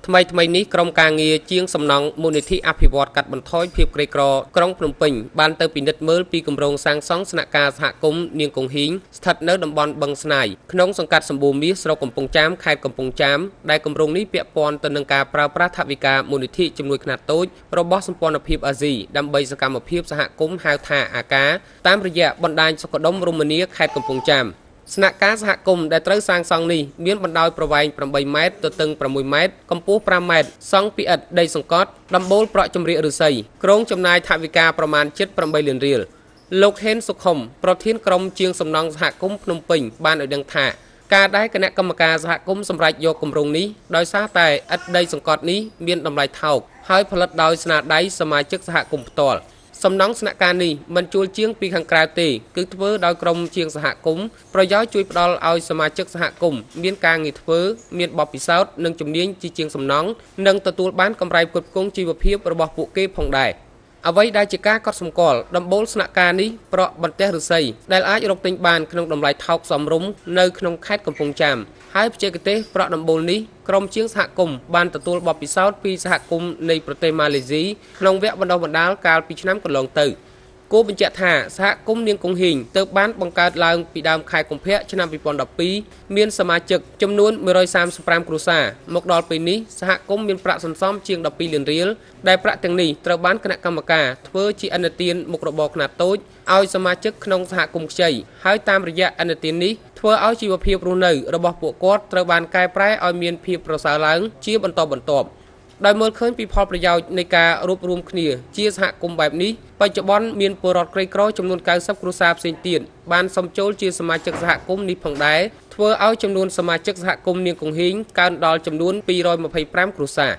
ថ្មីនេះក្រុមការងារជាងសំណង់មូលនិធិអភិវឌ្ឍកាត់បន្ថយភាពក្រីក្រក្រុងភ្នំពេញបានទៅពិនិត្យមើលពីគម្រោងសាងសង់ស្នាក់ការសហគមន៍នាងកុងហ៊ីងស្ថិតនៅតំបន់បឹងស្នាយក្នុងសង្កាត់សម្បូរមាសស្រុកកំពង់ចាមខេត្តកំពង់ចាមដែលគម្រោងនេះពាក់ព័ន្ធទៅនឹងការប្រើប្រាស់ថវិកាមូលនិធិជំនួយខ្នាតតូចរបស់សម្ព័ន្ធភាពអាស៊ីដើម្បីសកម្មភាពសហគមន៍ហៅថាអាកាតាមរយៈបណ្ដាញសុខដុមរមនាខេត្តកំពង់ចាមស្នាក់ការសហគមន៍ដែលត្រូវសាងសង់នេះមានបណ្ដោយប្រវែង8ម៉ែត្រទទឹង6ម៉ែត្រកម្ពស់5ម៉ែត្រសង់ពីឥដ្ឋដីសង្កត់ដំបូលប្រក់ចម្រៀកឫស្សីក្រុងចំណាយថវិកាប្រមាណ7.8លានរៀលលោកហេនសុខុមប្រធានក្រុមជាងសំណង់សហគមន៍ភ្នំពេញបានឲ្យដឹងថាការដែលគណៈកម្មការសហគមន៍សម្រេចយកគម្រោងនេះដោយសារតែឥដ្ឋដីសង្កត់នេះមានតម្លៃថោកហើយផលិតដោយស្នាដៃសមាជិកសហគមន៍ផ្ទាល់សំណង់ស្នាក់ការនេះមិនជួលជាងពីខាងក្រៅទេគឺធ្វើដោយក្រុមជាងសហគមន៍ប្រយោជន៍ជួយផ្ដល់ឲ្យសមាជិកសហគមន៍មានការងារធ្វើមានបទពិសោធន៍និងជំនាញជាងសំណង់និងទទួលបានកម្រៃផ្គត់ផ្គង់ជីវភាពរបស់ពួកគេផងដែរអ្វីដែលជាការកត់សម្គាល់ដំបូលស្នាក់ការនេះប្រក់បន្ទះឫស្សីដែលអាចរកទិញបានក្នុងតម្លៃថោកសមរម្យនៅក្នុងខេត្តកំពង់ចាមហើយបច្ចេកទេសប្រក់ដំបូលនេះក្រុមជាងសហគមន៍បានទទួលបទពិសោធន៍ពីសហគមន៍នៃប្រទេសម៉ាឡេស៊ីក្នុងវគ្គបណ្ដុះបណ្ដាលកាលពីឆ្នាំកន្លងទៅគួរបញ្ជាក់ថាសហគមន៍នាងកុងហ៊ីងទើបបានបង្កើតឡើងពីដើមខែកុម្ភៈឆ្នាំ2012មានសមាជិកចំនួន135គ្រួសារមកដល់ពេលនេះសហគមន៍មានប្រាក់សន្សំជាង12លានរៀលដែលប្រាក់ទាំងនេះត្រូវបានគណៈកម្មការធ្វើជាឥណទានមុខរបរខ្នាតតូចឲ្យសមាជិកក្នុងសហគមន៍ខ្ចីហើយតាមរយៈឥណទាននេះធ្វើឲ្យជីវភាពរស់នៅរបស់ពួកគាត់ត្រូវបានកែប្រែឲ្យមានភាពប្រសើរឡើងជាបន្តបន្ទាប់ដោយមើលឃើញពីផលប្រយោជន៍នៃការរួបរวมគ្នាជាសហគមន៍បែបនេះបច្ចុប្បន្នមានពលរដ្ឋក្រីក្រចំនួន90គ្រួសារផ្សេងទៀតបានសុំចូលជាសមាជិកសហគមន៍នេះផងដែរធ្វើឲ្យចំនួនសមាជិកសហគមន៍នាងកុងហ៊ីងកើនដល់ចំនួន225គ្រួសារ